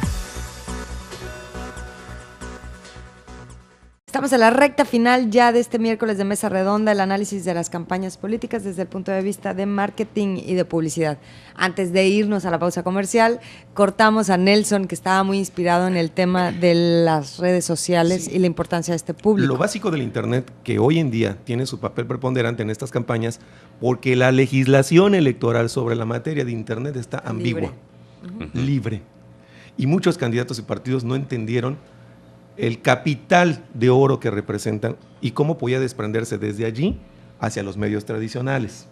Estamos en la recta final ya de este miércoles de Mesa Redonda, el análisis de las campañas políticas desde el punto de vista de marketing y de publicidad. Antes de irnos a la pausa comercial, cortamos a Nelson, que estaba muy inspirado en el tema de las redes sociales y la importancia de este público. lo básico del Internet, que hoy en día tiene su papel preponderante en estas campañas, porque la legislación electoral sobre la materia de Internet está ambigua, libre. Y muchos candidatos y partidos no entendieron el capital de oro que representan y cómo podía desprenderse desde allí hacia los medios tradicionales.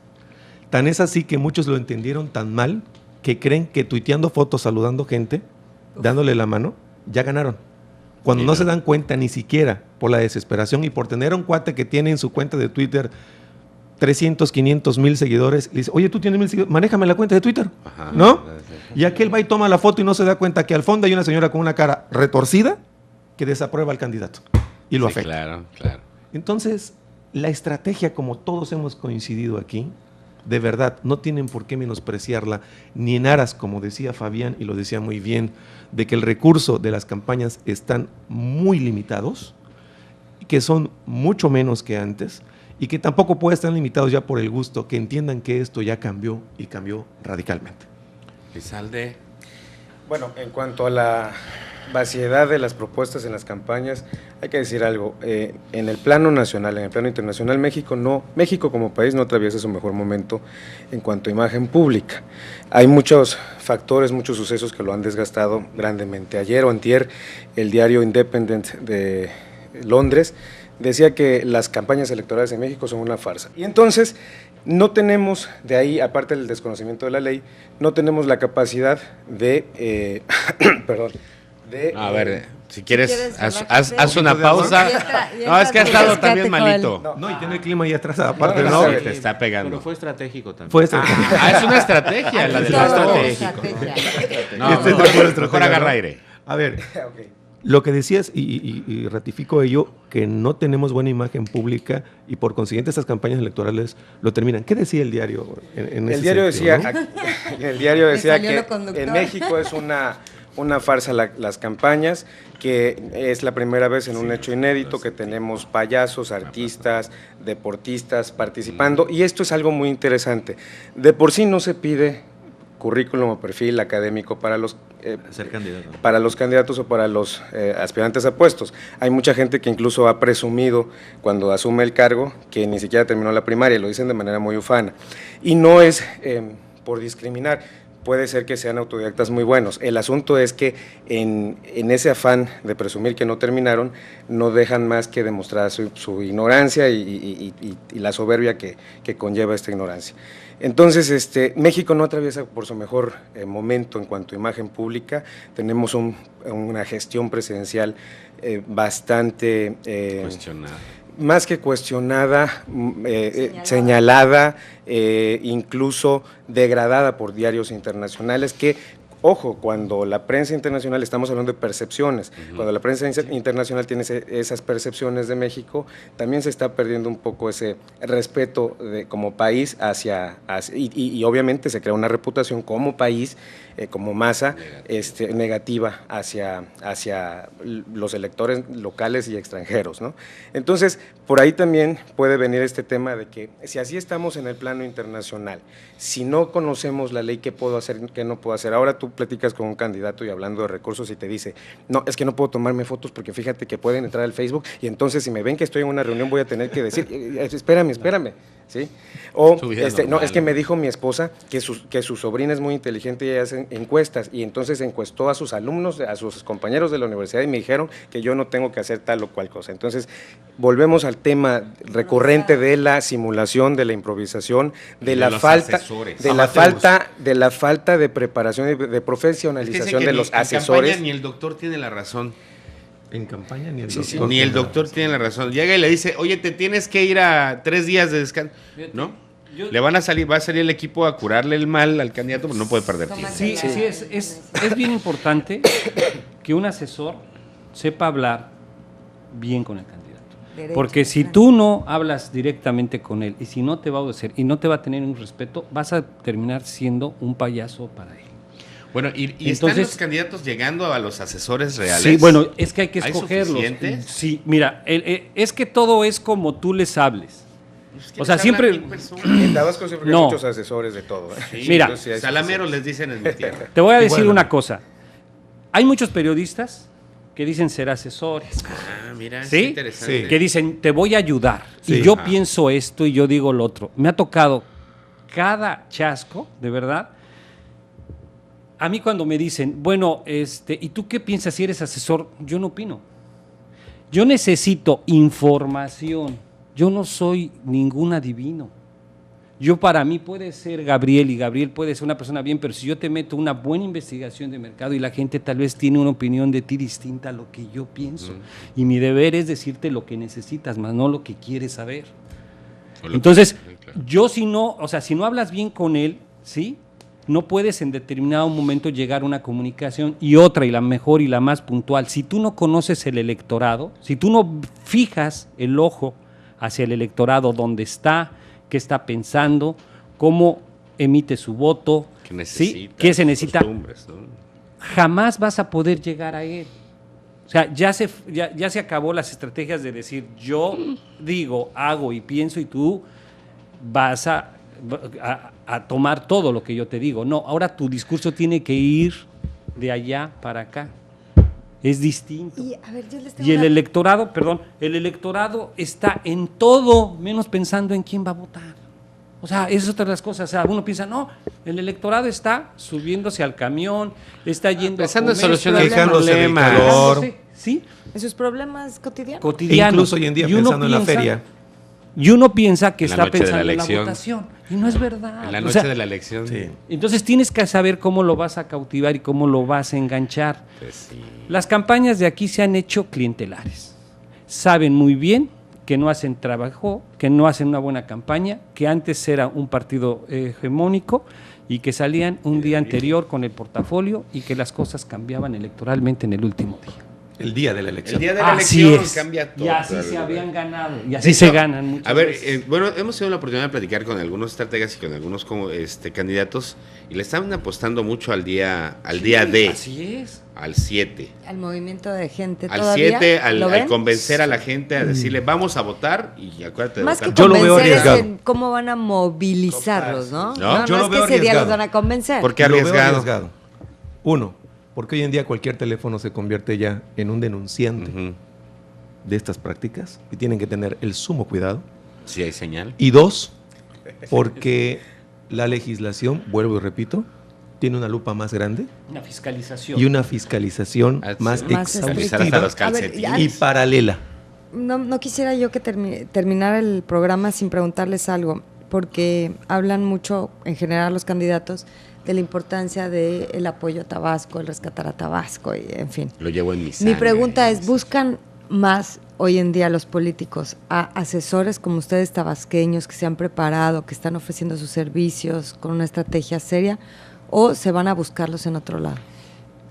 Tan es así que muchos lo entendieron tan mal que creen que tuiteando fotos, saludando gente, dándole la mano, ya ganaron. Cuando no se dan cuenta ni siquiera por la desesperación y por tener a un cuate que tiene en su cuenta de Twitter 300, 500 mil seguidores, le dice, oye, tú tienes 1000 seguidores, manéjame la cuenta de Twitter, Ajá. ¿no? Y aquel va y toma la foto y no se da cuenta que al fondo hay una señora con una cara retorcida que desaprueba al candidato y lo Sí, afecta. claro, claro. Entonces, la estrategia, como todos hemos coincidido aquí, de verdad, no tienen por qué menospreciarla, ni en aras, como decía Fabián, y lo decía muy bien, de que el recurso de las campañas están muy limitados, que son mucho menos que antes, y que tampoco pueden estar limitados ya por el gusto, que entiendan que esto ya cambió y cambió radicalmente. Lizalde. Bueno, en cuanto a la vaciedad de las propuestas en las campañas, hay que decir algo. En el plano nacional, en el plano internacional, México como país no atraviesa su mejor momento en cuanto a imagen pública. Hay muchos factores, muchos sucesos que lo han desgastado grandemente. Ayer o antier, el diario Independent de Londres decía que las campañas electorales en México son una farsa. Y entonces no tenemos, de ahí, aparte del desconocimiento de la ley, no tenemos la capacidad de, perdón, de... A ver, si quieres, ¿Quieres haz una de pausa. Y No, es que ha estado rescate también con malito. No, y tiene el clima ahí atrás, aparte, no, ¿no? no, Te está pegando. Pero fue estratégico también. Fue Es una estrategia, la de la Todo estrategia. estrategia. No, Este es no, de pura mejor estrategia, agarra ¿no? aire. A ver, Ok. lo que decías, y ratifico ello, que no tenemos buena imagen pública y por consiguiente estas campañas electorales lo terminan. ¿Qué decía el diario en ese El diario sentido, decía, no? el diario decía salió lo que conductor. en México es una farsa las campañas, que es la primera vez en un hecho inédito que tenemos payasos, artistas, deportistas participando, y esto es algo muy interesante. De por sí no se pide currículum o perfil académico para los Ser candidato. para los candidatos o para los aspirantes a puestos. Hay mucha gente que incluso ha presumido cuando asume el cargo que ni siquiera terminó la primaria, lo dicen de manera muy ufana. Y no es por discriminar. puede ser que sean autodidactas muy buenos. El asunto es que en ese afán de presumir que no terminaron, no dejan más que demostrar su ignorancia y la soberbia que conlleva esta ignorancia. Entonces, México no atraviesa por su mejor momento en cuanto a imagen pública. Tenemos una gestión presidencial bastante cuestionada. Más que cuestionada, señalada, incluso degradada por diarios internacionales que, ojo, cuando la prensa internacional, estamos hablando de percepciones, cuando la prensa internacional tiene esas percepciones de México, también se está perdiendo un poco ese respeto como país y obviamente se crea una reputación como país, como masa negativa hacia los electores locales y extranjeros, ¿no? Entonces, por ahí también puede venir este tema de que si así estamos en el plano internacional, si no conocemos la ley, ¿qué puedo hacer, qué no puedo hacer? Ahora tú platicas con un candidato y hablando de recursos y te dice, no, es que no puedo tomarme fotos porque fíjate que pueden entrar al Facebook y entonces si me ven que estoy en una reunión voy a tener que decir, espérame, ¿sí? O, no, es que me dijo mi esposa que su sobrina es muy inteligente y ella hace encuestas y entonces encuestó a sus alumnos, a sus compañeros de la universidad y me dijeron que yo no tengo que hacer tal o cual cosa. Entonces, volvemos al tema recurrente de la simulación, de la improvisación, de la falta de preparación y de profesionalización de los asesores. Ni el doctor tiene la razón. En campaña ni el doctor. Ni el doctor tiene la razón. Llega y le dice, oye, te tienes que ir a 3 días de descanso. ¿No? Va a salir el equipo a curarle el mal al candidato, pero no puede perder tiempo. Sí, es bien importante que un asesor sepa hablar bien con el candidato. Porque si tú no hablas directamente con él y si no te va a obedecer y no te va a tener un respeto, vas a terminar siendo un payaso para él. Bueno, y entonces, ¿están los candidatos llegando a los asesores reales? Sí, bueno, es que hay que escogerlos. ¿Suficientes? Sí, mira, es que todo es como tú les hables. O sea, siempre... En Tabasco siempre hay muchos asesores de todo. Sí, mira, salameros les dicen en mi tierra. Te voy a decir una cosa. Hay muchos periodistas que dicen ser asesores. Mira, ¿sí? Es interesante. Sí. Que dicen, te voy a ayudar. Sí. Y yo pienso esto y yo digo lo otro. Me ha tocado cada chasco, de verdad. A mí cuando me dicen, bueno, ¿y tú qué piensas si eres asesor? Yo no opino. Yo necesito información. Yo no soy ningún adivino. Yo para mí puede ser Gabriel y Gabriel puede ser una persona bien, pero si yo te meto una buena investigación de mercado y la gente tal vez tiene una opinión de ti distinta a lo que yo pienso. Y mi deber es decirte lo que necesitas, más no lo que quieres saber. Entonces, yo si no hablas bien con él, ¿sí? No puedes en determinado momento llegar a una comunicación y otra, y la mejor y la más puntual. Si tú no conoces el electorado, si tú no fijas el ojo hacia el electorado, dónde está, qué está pensando, cómo emite su voto, qué se necesita, ¿no? Jamás vas a poder llegar a él. O sea, ya se acabó las estrategias de decir yo digo, hago y pienso y tú vas a tomar todo lo que yo te digo. No, ahora tu discurso tiene que ir de allá para acá. Es distinto. Y el electorado, el electorado está en todo menos pensando en quién va a votar. O sea, esa es otra de las cosas. O sea, uno piensa, no, el electorado está subiéndose al camión, está yendo pensando a comer, en solucionar problemas. ¿Sí? Esos problemas cotidianos. Incluso hoy en día pensando en la feria. Y uno piensa que La está noche de la pensando en la elección. votación. Y no es verdad. En la noche de la elección. Sí. Entonces tienes que saber cómo lo vas a cautivar y cómo lo vas a enganchar. Pues sí. Las campañas de aquí se han hecho clientelares. Saben muy bien que no hacen trabajo, que no hacen una buena campaña, que antes era un partido hegemónico y que salían un día anterior con el portafolio y que las cosas cambiaban electoralmente en el último día. El día de la elección. El día de la Así elección es. cambia todo. Y así se ¿verdad? habían ganado. Y así se ganan muchas A ver, veces. bueno, hemos tenido la oportunidad de platicar con algunos estrategas y con algunos candidatos y le estaban apostando mucho al día D, Así es. al 7. Al movimiento de gente Al todavía. 7, ¿Lo al ven? convencer a la gente a decirle vamos a votar y acuérdate de Más que votar. Yo lo veo convencer es arriesgado. en cómo van a movilizarlos, ¿no? ¿No? Yo No lo es veo que ese día arriesgado. los van a convencer. ¿Por qué Lo veo arriesgado? arriesgado. Uno, porque hoy en día cualquier teléfono se convierte ya en un denunciante de estas prácticas y tienen que tener el sumo cuidado. Sí, hay señal. Y dos, porque la legislación, vuelvo y repito, tiene una lupa más grande Una fiscalización. y una fiscalización Ah, más sí. Más Revisar exhaustiva hasta los A ver, calcetines. y paralela. No quisiera yo que terminara el programa sin preguntarles algo, porque hablan mucho, en general, los candidatos, de la importancia del apoyo a Tabasco, el rescatar a Tabasco, y en fin. Lo llevo en mi Mi sangre. pregunta es, ¿buscan más hoy en día los políticos a asesores como ustedes tabasqueños que se han preparado, que están ofreciendo sus servicios con una estrategia seria, o se van a buscarlos en otro lado?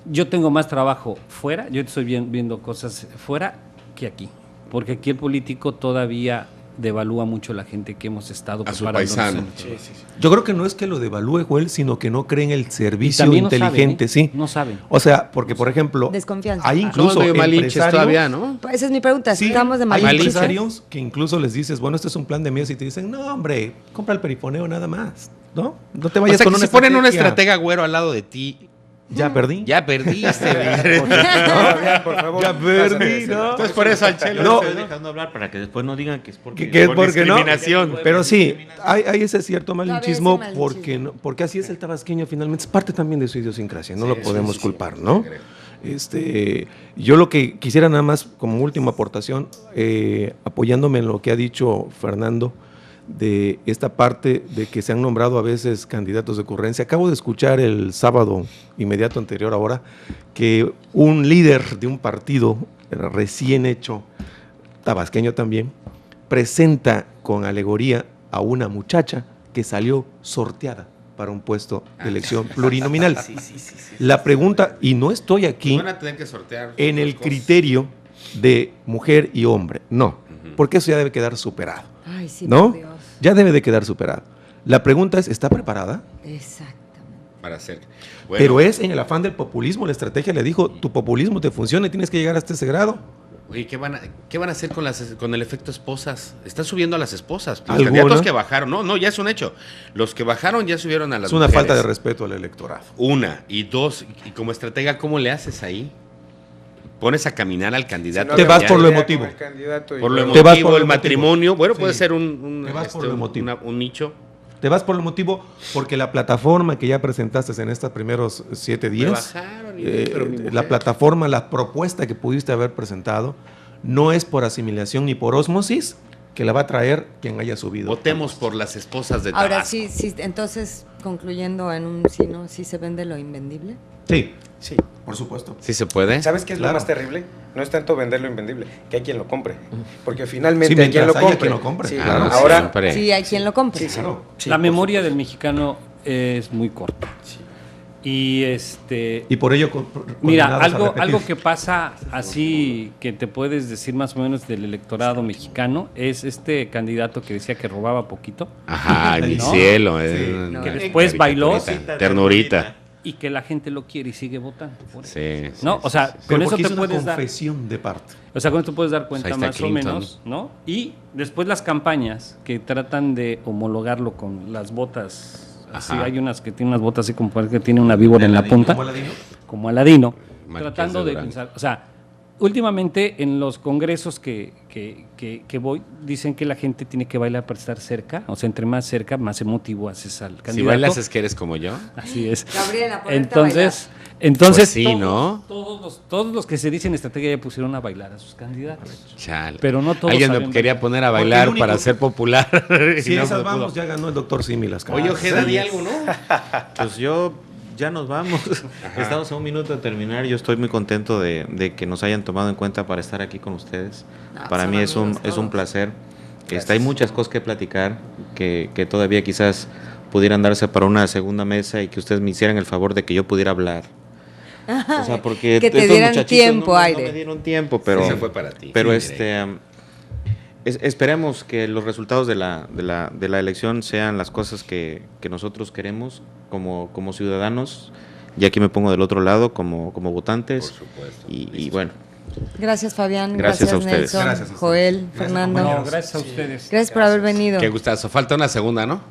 Yo tengo más trabajo fuera, yo estoy viendo cosas fuera que aquí, porque aquí el político todavía devalúa mucho la gente que hemos estado A su preparándonos paisano. en- Yo creo que no es que lo devalúe, Joel, sino que no creen el Y servicio también inteligente, no saben, ¿eh? sí. No saben. O sea, porque por ejemplo, Desconfianza. hay Ah. incluso Somos medio malinches empresarios- todavía, ¿no? Esa es mi pregunta, Sí, estamos de hay malinches. empresarios que incluso les dices, bueno, este es un plan de míos y te dicen, no, hombre, compra el perifoneo nada más, ¿no? No te O vayas sea, con que una si ponen una estrategia. estratega güero al lado de ti, Ya perdí. ya perdiste. Fabián, por favor. Ya perdí, pásate, ¿no? Entonces por eso al Chelo No. Estoy dejando hablar para que después no digan que es porque... Que es por porque no. discriminación. Pero sí, hay ese cierto malinchismo Todavía ese porque, porque así es el tabasqueño finalmente, es parte también de su idiosincrasia, no lo podemos culpar, ¿no? Yo lo que quisiera nada más como última aportación, apoyándome en lo que ha dicho Fernando, de esta parte de que se han nombrado a veces candidatos de ocurrencia. Acabo de escuchar el sábado inmediato anterior ahora que un líder de un partido recién hecho, tabasqueño también, presenta con alegoría a una muchacha que salió sorteada para un puesto de elección plurinominal. La pregunta, y no estoy aquí Van a tener que sortear en dos el cosas. criterio de mujer y hombre, no, porque eso ya debe quedar superado. Ay, sí, ¿No? por Dios. Ya debe de quedar superado. La pregunta es, ¿está preparada? Exactamente. Para hacer. Pero es en el afán del populismo, la estrategia le dijo, tu populismo te funciona y tienes que llegar hasta ese grado. Oye, ¿qué van a hacer con el efecto esposas? Están subiendo a las esposas. Los ¿Alguna? candidatos que bajaron, no, ya es un hecho. Los que bajaron ya subieron a las Es una mujeres. falta de respeto al electorado. Una, y dos, y como estratega, ¿cómo le haces ahí? Pones a caminar al candidato. Te vas por lo ya- emotivo. Por lo Te vas emotivo, por lo el emotivo. matrimonio. Bueno, Sí. puede ser Te vas por lo emotivo. un nicho. Te vas por el motivo porque la plataforma que ya presentaste en estos primeros 7 Me días, bajaron, pero mi mujer. la plataforma, la propuesta que pudiste haber presentado, no es por asimilación ni por ósmosis que la va a traer quien haya subido. Votemos por las esposas de Tabasco. Ahora sí, entonces, concluyendo en un sí, ¿no? ¿Sí se vende lo invendible? Sí, Sí. por supuesto. ¿Sí se puede? ¿Sabes qué es Claro. lo más terrible? No es tanto vender lo invendible, que hay quien lo compre. Porque finalmente Sí, hay quien mientras lo haya compre. quien lo compre. Sí, Claro, ahora, siempre. Sí, hay quien lo compre. sí, sí, Claro. sí, La por memoria supuesto. del mexicano es muy corta. Y Y por ello, mira, condenados a algo repetir. que pasa así que te puedes decir más o menos del electorado mexicano es este candidato que decía que robaba poquito Ajá, mi ¿No? cielo. no. Que después bailó. Ternurita. y que la gente lo quiere y sigue votando. por él. Sí. ¿No? O sea, Pero con eso porque te es una puedes dar. confesión de parte. O sea, con esto puedes dar cuenta Ahí está más Clinton. o menos, ¿no? Y después las campañas que tratan de homologarlo con las botas. Así, Ajá. hay unas que tienen unas botas así como parece que tiene una víbora en la punta, ¿Como Aladino? como Aladino, Marqués tratando de de Durango. pensar. O sea, últimamente en los congresos que voy, dicen que la gente tiene que bailar para estar cerca. O sea, entre más cerca, más emotivo haces al candidato. Si bailas es que eres como yo. Así es. Gabriela, ponerte a Entonces, Pues sí, ¿no? todos los que se dicen estrategia ya pusieron a bailar a sus candidatos. Chale. Pero no todos Alguien me saben quería bailar. poner a Porque bailar el único- para ser popular. Si y no esas se pudo. vamos, ya ganó el doctor Similas. Oye, Ojeda, di algo, ¿no? Pues yo, ya nos vamos. Estamos a un minuto de terminar. Yo estoy muy contento de que nos hayan tomado en cuenta para estar aquí con ustedes. No, Para son mí es amigos un todos. placer. Hay muchas cosas que platicar que todavía quizás pudieran darse para una segunda mesa y que ustedes me hicieran el favor de que yo pudiera hablar. O sea, porque Que te estos dieran muchachitos tiempo, no aire. me dieron tiempo, pero Ese fue para ti. pero Sí, directo. esperemos que los resultados de la elección sean las cosas que nosotros queremos como ciudadanos, y aquí me pongo del otro lado como votantes, Por supuesto. y Listo. bueno, Gracias, Fabián. Gracias a ustedes. Nelson, Gracias a ustedes. Joel, Gracias, Fernando. compañeros. No, gracias a ustedes. Gracias por haber venido. Qué gustazo. Falta una segunda, ¿no?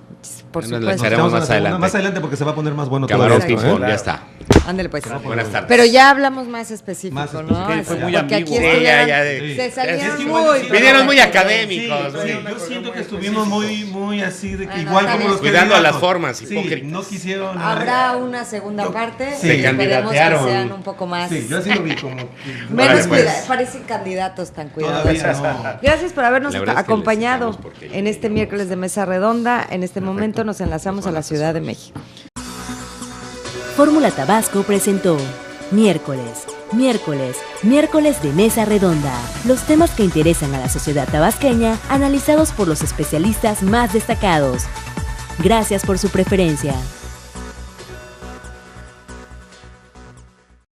Por Nos la supuesto. echaremos Nos más vemos en la segunda, adelante. Más adelante porque se va a poner más bueno todo Camarón esto, ping-pong, ¿eh? ya está. Ándale pues. Buenas tardes. Pero ya hablamos más específico, Más ¿no? específico. Sí, fue muy Porque aquí ambiguo. Sí, ya, estuvieron, ya, se salieron sí, muy... Vinieron muy Sí, académicos. sí, yo siento que estuvimos muy así, de que Ah, no, igual está como bien. los Cuidando a las candidatos. formas, Sí, hipócritas. no quisieron... Habrá una segunda parte. Sí. y esperemos que candidatearon. sean un poco más... Sí, yo así lo vi como... que- Menos Órale, pues. parecen candidatos tan Todavía cuidadosos. no. Gracias por habernos La verdad es que acompañado les citamos porque- en este miércoles de Mesa Redonda. En este momento nos enlazamos a la Ciudad de México. Fórmula Tabasco presentó Miércoles de Mesa Redonda. Los temas que interesan a la sociedad tabasqueña, analizados por los especialistas más destacados. Gracias por su preferencia.